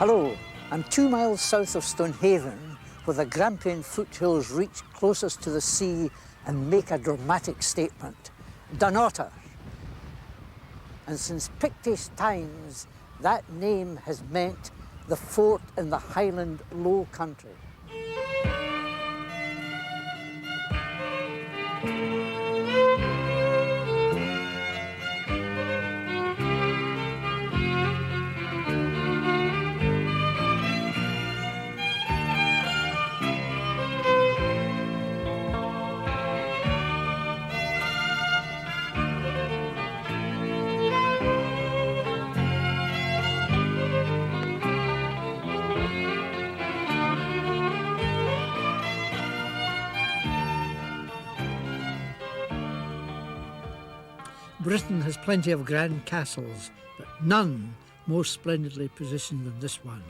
Hello, I'm 2 miles south of Stonehaven, where the Grampian foothills reach closest to the sea and make a dramatic statement. Dunnottar. And since Pictish times, that name has meant the fort in the Highland Low Country. Britain has plenty of grand castles, but none more splendidly positioned than this one.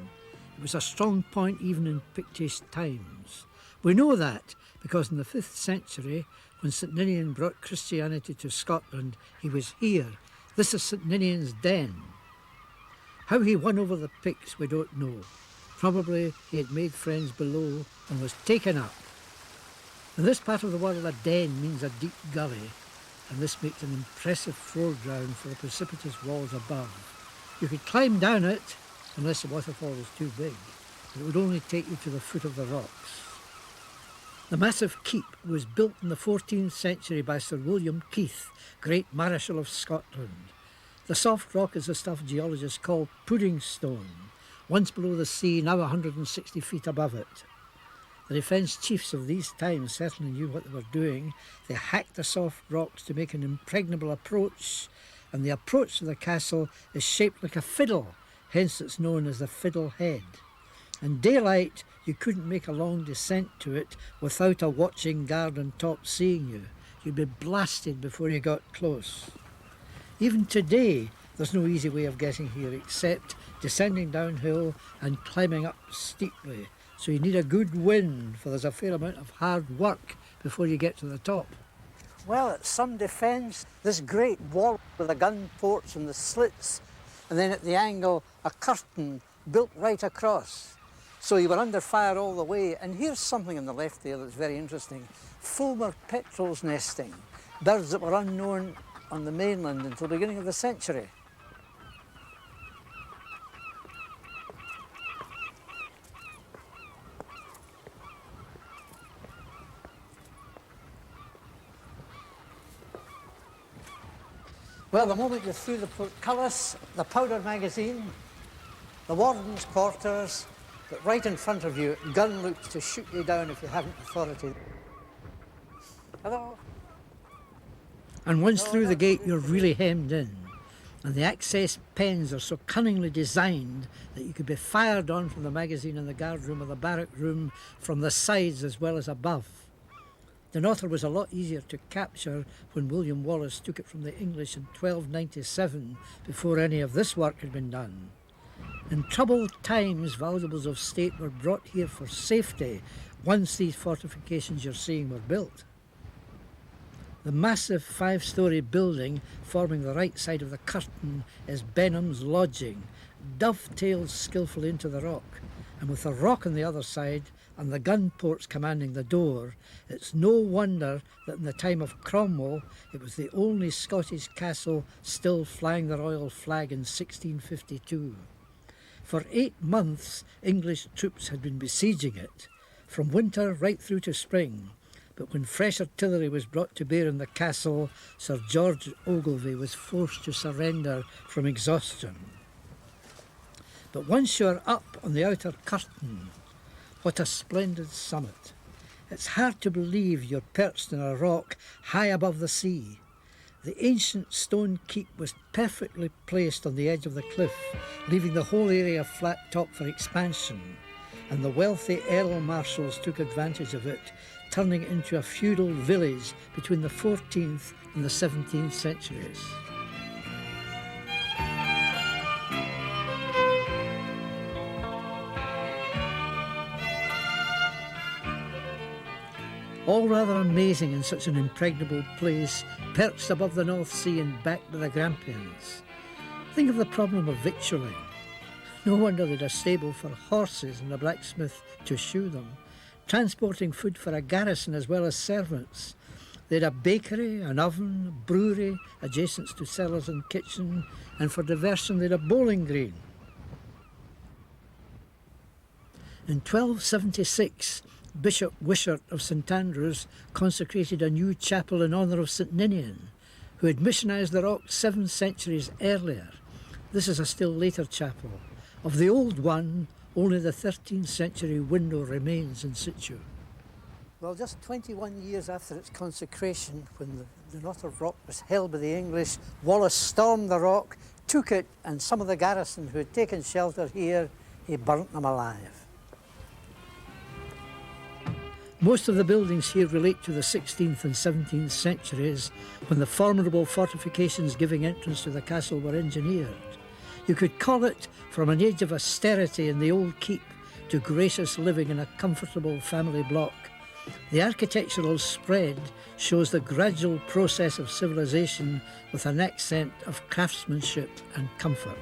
It was a strong point even in Pictish times. We know that because in the 5th century, when St Ninian brought Christianity to Scotland, he was here. This is St Ninian's den. How he won over the Picts we don't know. Probably he had made friends below and was taken up. In this part of the world, a den means a deep gully, and this makes an impressive foreground for the precipitous walls above. You could climb down it, unless the waterfall was too big, but it would only take you to the foot of the rocks. The massive keep was built in the 14th century by Sir William Keith, great Marshal of Scotland. The soft rock is the stuff geologists call pudding stone, once below the sea, now 160 feet above it. The defence chiefs of these times certainly knew what they were doing. They hacked the soft rocks to make an impregnable approach, and the approach to the castle is shaped like a fiddle, hence it's known as the Fiddle Head. In daylight, you couldn't make a long descent to it without a watching guard on top seeing you. You'd be blasted before you got close. Even today, there's no easy way of getting here except descending downhill and climbing up steeply. So you need a good wind, for there's a fair amount of hard work before you get to the top. Well, it's some defence. This great wall with the gun ports and the slits, and then at the angle, a curtain built right across. So you were under fire all the way. And here's something on the left there that's very interesting. Fulmar petrels nesting, birds that were unknown on the mainland until the beginning of the century. Well, the moment you're through the portcullis, the powder magazine, the warden's quarters, but right in front of you, gun loops to shoot you down if you haven't authority. Hello? And once through the gate, you're really hemmed in. And the access pens are so cunningly designed that you could be fired on from the magazine in the guard room or the barrack room from the sides as well as above. Dunnottar was a lot easier to capture when William Wallace took it from the English in 1297, before any of this work had been done. In troubled times, valuables of state were brought here for safety once these fortifications you're seeing were built. The massive 5-storey building forming the right side of the curtain is Benham's lodging, dovetailed skillfully into the rock, and with the rock on the other side and the gun ports commanding the door, it's no wonder that in the time of Cromwell it was the only Scottish castle still flying the royal flag in 1652. For 8 months English troops had been besieging it, from winter right through to spring, but when fresh artillery was brought to bear in the castle, Sir George Ogilvy was forced to surrender from exhaustion. But once you're up on the outer curtain, what a splendid summit. It's hard to believe you're perched in a rock high above the sea. The ancient stone keep was perfectly placed on the edge of the cliff, leaving the whole area flat top for expansion, and the wealthy Earl Marshals took advantage of it, turning it into a feudal village between the 14th and the 17th centuries. All rather amazing in such an impregnable place, perched above the North Sea and backed by the Grampians. Think of the problem of victualling. No wonder they'd a stable for horses and a blacksmith to shoe them, transporting food for a garrison as well as servants. They had a bakery, an oven, a brewery, adjacent to cellars and kitchen, and for diversion they had a bowling green. In 1276, Bishop Wishart of St Andrews consecrated a new chapel in honour of St Ninian, who had missionised the rock 7 centuries earlier. This is a still later chapel. Of the old one, only the 13th century window remains in situ. Well, just 21 years after its consecration, when the Dunnottar rock was held by the English, Wallace stormed the rock, took it, and some of the garrison who had taken shelter here, he burnt them alive. Most of the buildings here relate to the 16th and 17th centuries, when the formidable fortifications giving entrance to the castle were engineered. You could call it from an age of austerity in the old keep to gracious living in a comfortable family block. The architectural spread shows the gradual process of civilization with an accent of craftsmanship and comfort.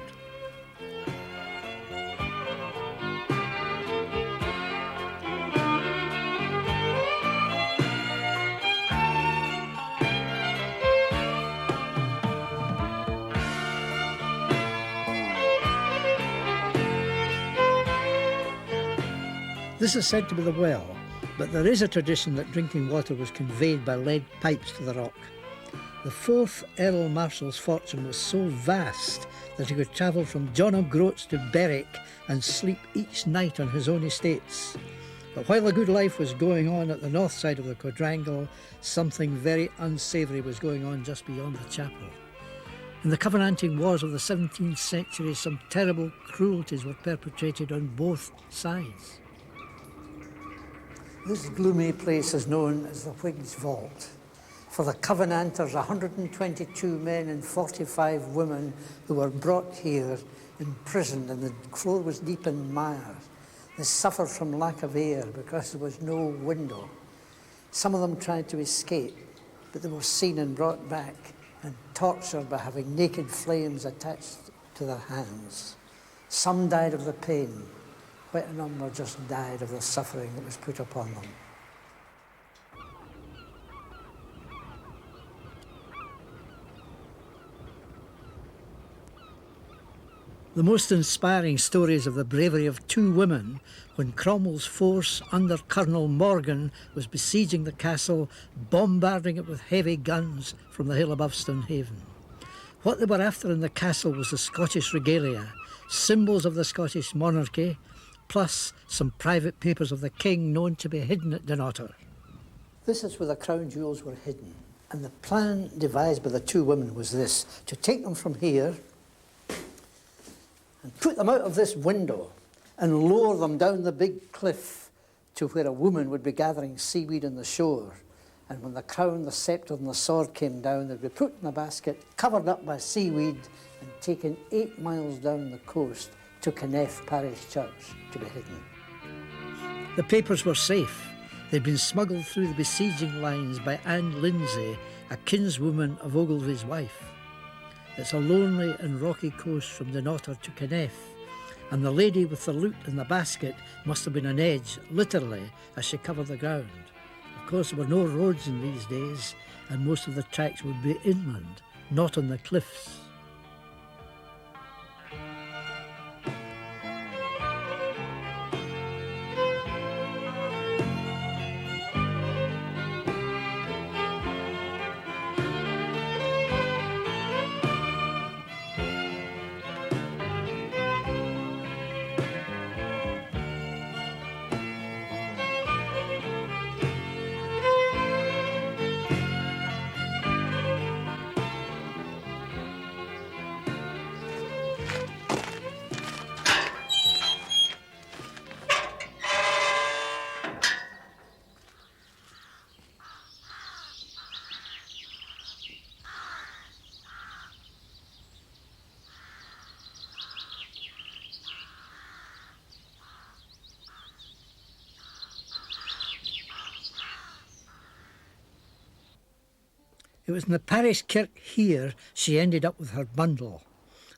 This is said to be the well, but there is a tradition that drinking water was conveyed by lead pipes to the rock. The 4th Earl Marshal's fortune was so vast that he could travel from John of Groats to Berwick and sleep each night on his own estates. But while the good life was going on at the north side of the quadrangle, something very unsavoury was going on just beyond the chapel. In the Covenanting Wars of the 17th century, some terrible cruelties were perpetrated on both sides. This gloomy place is known as the Whig's Vault. For the Covenanters, 122 men and 45 women who were brought here imprisoned, and the floor was deep in mire. They suffered from lack of air because there was no window. Some of them tried to escape, but they were seen and brought back and tortured by having naked flames attached to their hands. Some died of the pain. Quite a number just died of the suffering that was put upon them. The most inspiring stories of the bravery of 2 women when Cromwell's force under Colonel Morgan was besieging the castle, bombarding it with heavy guns from the hill above Stonehaven. What they were after in the castle was the Scottish regalia, symbols of the Scottish monarchy, plus some private papers of the king known to be hidden at Dunnottar. This is where the crown jewels were hidden, and the plan devised by the 2 women was this: to take them from here and put them out of this window and lower them down the big cliff to where a woman would be gathering seaweed on the shore. And when the crown, the sceptre and the sword came down, they'd be put in a basket, covered up by seaweed, and taken 8 miles down the coast to Conneth Parish Church to be hidden. The papers were safe. They'd been smuggled through the besieging lines by Anne Lindsay, a kinswoman of Ogilvy's wife. It's a lonely and rocky coast from Dunnottar to Conneth, and the lady with the loot in the basket must have been on edge, literally, as she covered the ground. Of course, there were no roads in these days, and most of the tracks would be inland, not on the cliffs. It was in the parish kirk here she ended up with her bundle.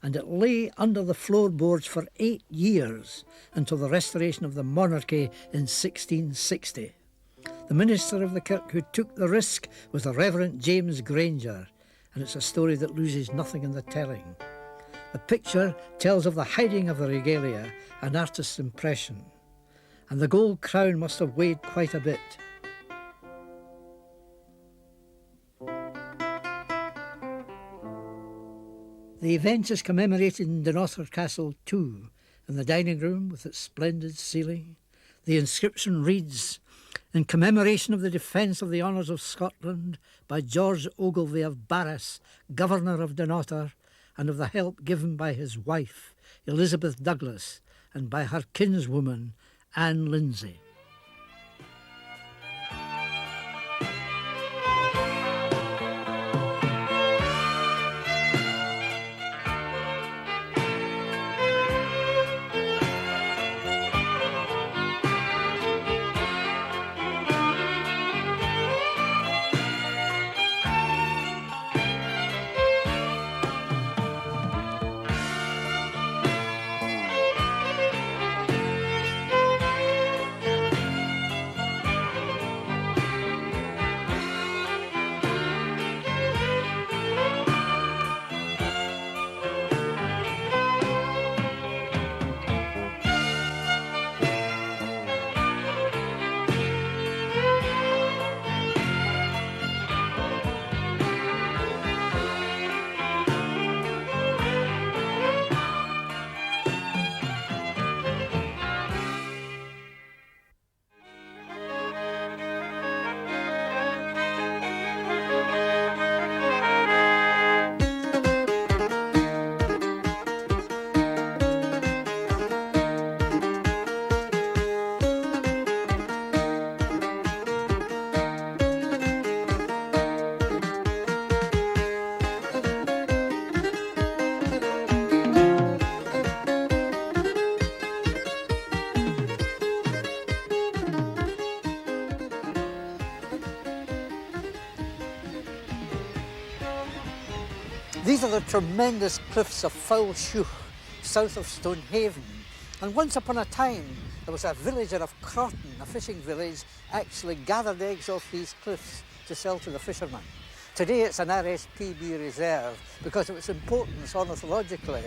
and it lay under the floorboards for 8 years until the restoration of the monarchy in 1660. The minister of the kirk who took the risk was the Reverend James Granger, and it's a story that loses nothing in the telling. The picture tells of the hiding of the regalia, an artist's impression, and the gold crown must have weighed quite a bit. The event is commemorated in Dunnottar Castle too, in the dining room with its splendid ceiling. The inscription reads, "In commemoration of the defence of the honours of Scotland by George Ogilvy of Barras, Governor of Dunnottar, and of the help given by his wife, Elizabeth Douglas, and by her kinswoman, Anne Lindsay." These are the tremendous cliffs of Foul Shough, south of Stonehaven. And once upon a time, there was a villager of Crawton, a fishing village, actually gathered eggs off these cliffs to sell to the fishermen. Today it's an RSPB reserve because of its importance ornithologically.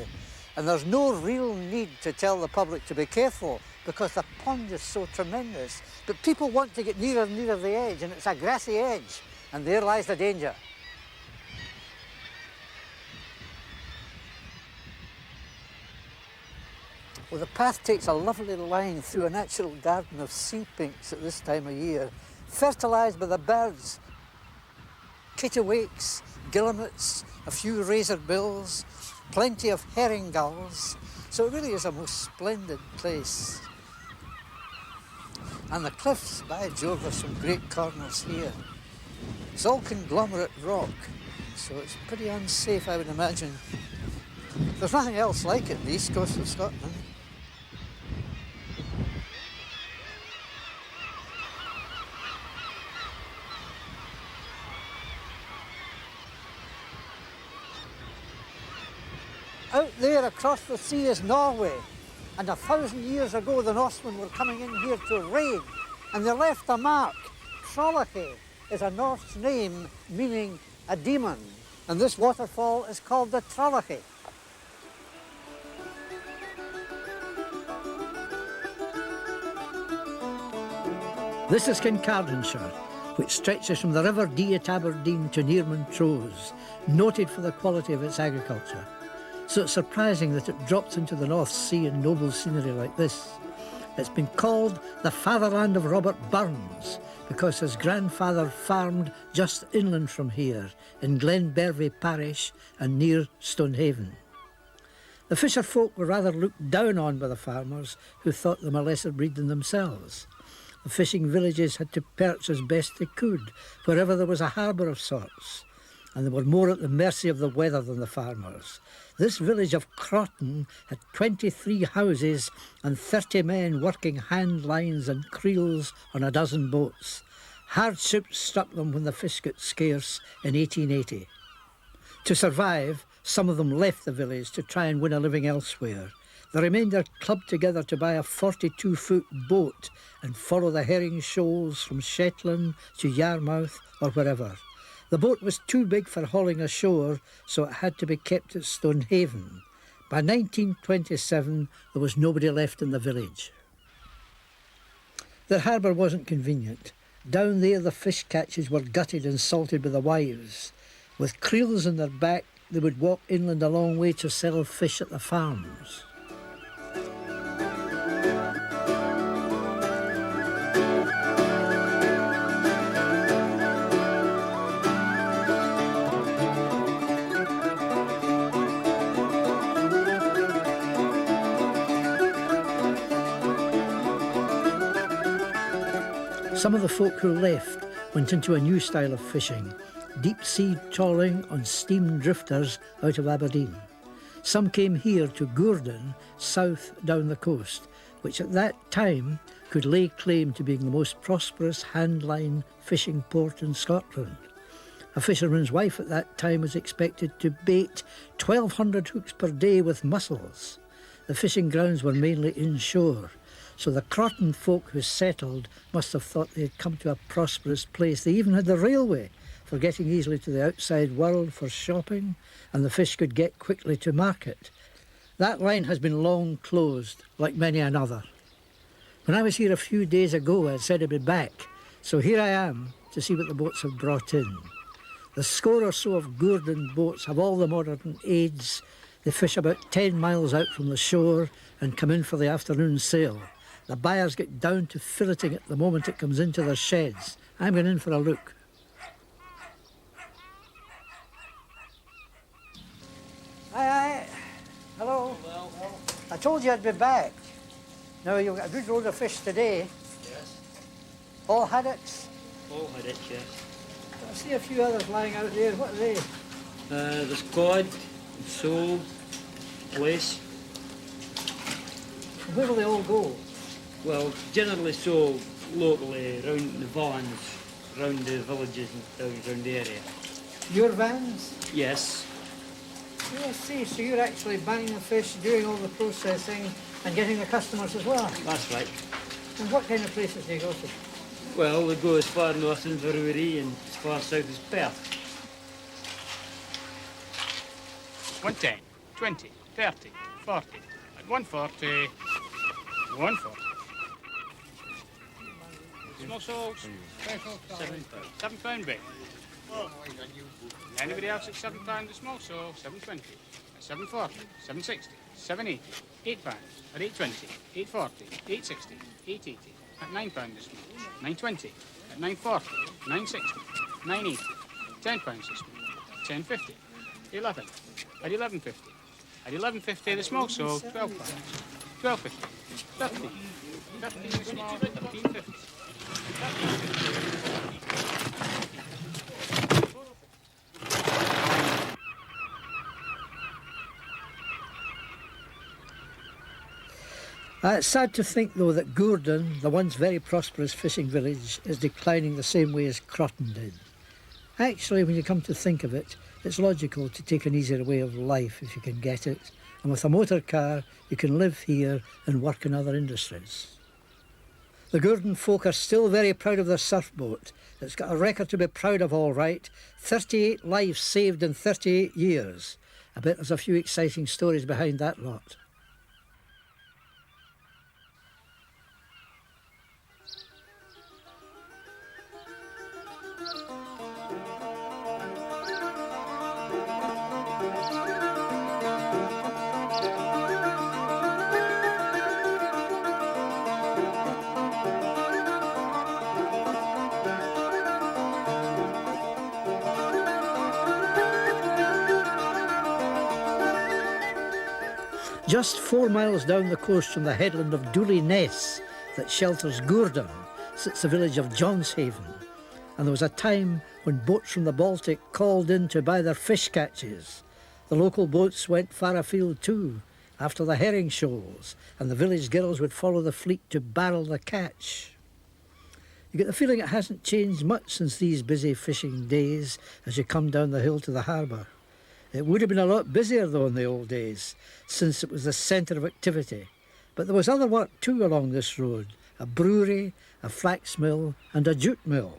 And there's no real need to tell the public to be careful because the pond is so tremendous. But people want to get nearer and nearer the edge, and it's a grassy edge, and there lies the danger. Well, the path takes a lovely line through a natural garden of sea pinks at this time of year, fertilised by the birds. Kittiwakes, guillemots, a few razorbills, plenty of herring gulls. So it really is a most splendid place. And the cliffs, by Jove, there's some great corners here. It's all conglomerate rock, so it's pretty unsafe, I would imagine. There's nothing else like it in the east coast of Scotland. Out there across the sea is Norway, and 1,000 years ago the Norsemen were coming in here to raid, and they left a mark. Trollochi is a Norse name meaning a demon, and this waterfall is called the Trollochi. This is Kincardineshire, which stretches from the River Dee at Aberdeen to near Montrose, noted for the quality of its agriculture. So it's surprising that it drops into the North Sea in noble scenery like this. It's been called the fatherland of Robert Burns because his grandfather farmed just inland from here in Glenbervie parish and near Stonehaven. The fisher folk were rather looked down on by the farmers who thought them a lesser breed than themselves. The fishing villages had to perch as best they could wherever there was a harbour of sorts, and they were more at the mercy of the weather than the farmers. This village of Crawton had 23 houses and 30 men working hand lines and creels on a dozen boats. Hardships struck them when the fish got scarce in 1880. To survive, Some of them left the village to try and win a living elsewhere. The remainder clubbed together to buy a 42-foot boat and follow the herring shoals from Shetland to Yarmouth or wherever. The boat was too big for hauling ashore, so it had to be kept at Stonehaven. By 1927, there was nobody left in the village. The harbour wasn't convenient. Down there, the fish catches were gutted and salted by the wives. With creels in their back, they would walk inland a long way to sell fish at the farms. Some of the folk who left went into a new style of fishing, deep-sea trawling on steam drifters out of Aberdeen. Some came here to Gourdon, south down the coast, which at that time could lay claim to being the most prosperous handline fishing port in Scotland. A fisherman's wife at that time was expected to bait 1,200 hooks per day with mussels. The fishing grounds were mainly inshore, so the Crawton folk who settled must have thought they had come to a prosperous place. They even had the railway for getting easily to the outside world for shopping, and the fish could get quickly to market. That line has been long closed, like many another. When I was here a few days ago, I said I'd be back, so here I am to see what the boats have brought in. The score or so of Gourdon boats have all the modern aids. They fish about 10 miles out from the shore and come in for the afternoon sale. The buyers get down to filleting it the moment it comes into their sheds. I'm going in for a look. Aye. Hello. Hello. I told you I'd be back. Now, you've got a good load of fish today. Yes. All haddocks? All haddocks, yes. I see a few others lying out there. What are they? There's cod, sole, plaice. Where will they all go? Well, generally so locally, round the vans, round the villages and towns around the area. Your vans? Yes. Yeah, I see. So you're actually buying the fish, doing all the processing and getting the customers as well? That's right. And what kind of places do you go to? Well, we go as far north as Weir and as far south as Perth. 110, 20, 30, 40, at 140, 140. Small soles, £7 big. Anybody else at £7 a small sole, 7.20, at 7.40, 7.60, 7.80, £8, at 8.20, 8.40, 8.60, 8.80, at £9 a small, 9.20, at 9.40, 9.60, 9.80, £10 a small, 10.50, 11, at 11.50, at 11.50 the small sole, £12, 12.50, 13, 13 the small, 13.50. It's sad to think, though, that Gourdon, the once very prosperous fishing village, is declining the same way as Crawton did. Actually, when you come to think of it, it's logical to take an easier way of life if you can get it. And with a motor car, you can live here and work in other industries. The Gourdon folk are still very proud of their surf boat. It's got a record to be proud of, all right. 38 lives saved in 38 years. I bet there's a few exciting stories behind that lot. Just 4 miles down the coast from the headland of Dooley Ness that shelters Gourdon sits the village of Johnshaven. And there was a time when boats from the Baltic called in to buy their fish catches. The local boats went far afield too, after the herring shoals, and the village girls would follow the fleet to barrel the catch. You get the feeling it hasn't changed much since these busy fishing days as you come down the hill to the harbour. It would have been a lot busier though in the old days, since it was the centre of activity. But there was other work too along this road: a brewery, a flax mill and a jute mill.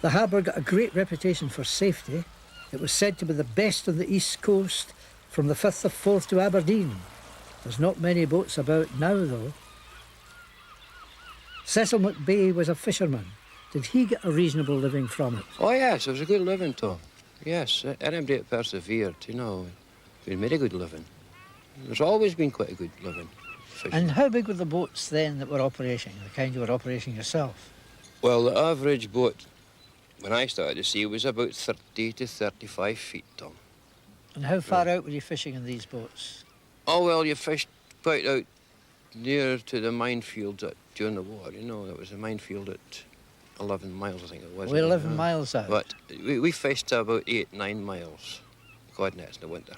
The harbour got a great reputation for safety. It was said to be the best on the east coast, from the Firth of Forth to Aberdeen. There's not many boats about now though. Cecil McBay was a fisherman. Did he get a reasonable living from it? Oh yes, it was a good living, Tom. Yes, anybody that persevered, you know, we made a good living. There's always been quite a good living. Fishing. And how big were the boats then that were operating, the kind you were operating yourself? Well, the average boat, when I started to sea, was about 30 to 35 feet, Tom. And how far out were you fishing in these boats? Oh, well, you fished quite out near to the minefields during the war, you know. There was a minefield at 11 miles, I think it was. We're 11 miles out. But we fished to about 8, 9 miles, cod nets in the winter.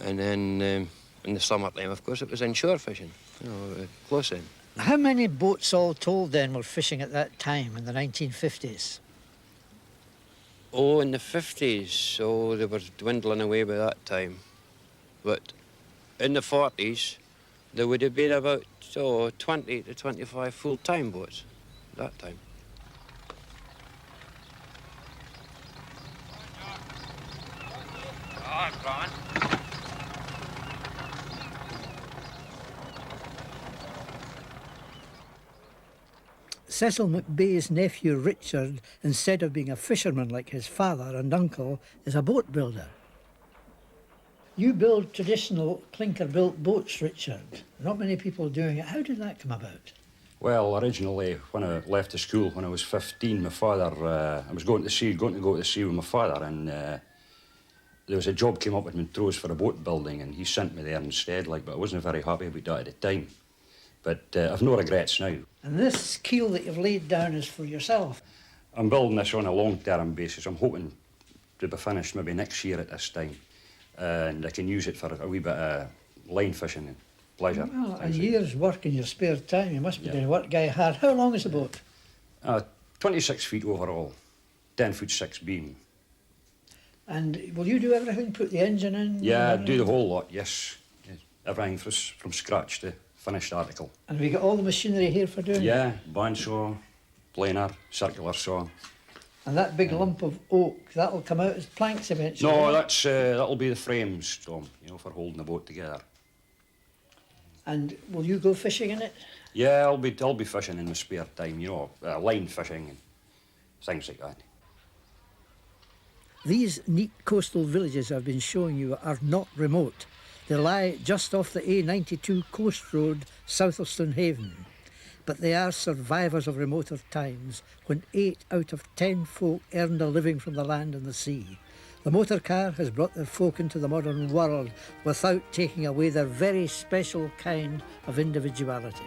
And then in the summertime, of course, it was inshore fishing, you know, close in. How many boats all told then were fishing at that time in the 1950s? Oh, in the 50s, oh, they were dwindling away by that time. But in the 40s, there would have been about 20 to 25 full-time boats at that time. Oh, Crawton. Cecil McBay's nephew Richard, instead of being a fisherman like his father and uncle, is a boat builder. You build traditional clinker-built boats, Richard. Not many people doing it. How did that come about? Well, originally, when I left the school, when I was 15, my father, I was going to go to the sea with my father, and there was a job came up in Montrose for a boat building, and he sent me there instead, but I wasn't very happy about that at the time. But I've no regrets now. And this keel that you've laid down is for yourself? I'm building this on a long-term basis. I'm hoping to be finished maybe next year at this time, and I can use it for a wee bit of line fishing and pleasure. Well, a year's work in your spare time. You must be doing work guy hard. How long is the boat? 26 feet overall, 10 foot 6 beam. And will you do everything? Put the engine in? Yeah, do the whole lot, yes. Everything from scratch to finished article. And have you got all the machinery here for doing it? Yeah, bandsaw, planer, circular saw. And that big lump of oak, that'll come out as planks eventually? No, that'll be the frames, Tom, for holding the boat together. And will you go fishing in it? Yeah, I'll be fishing in my spare time, line fishing and things like that. These neat coastal villages I've been showing you are not remote. They lie just off the A92 coast road south of Stonehaven. But they are survivors of remoter times when 8 out of 10 folk earned a living from the land and the sea. The motor car has brought their folk into the modern world without taking away their very special kind of individuality.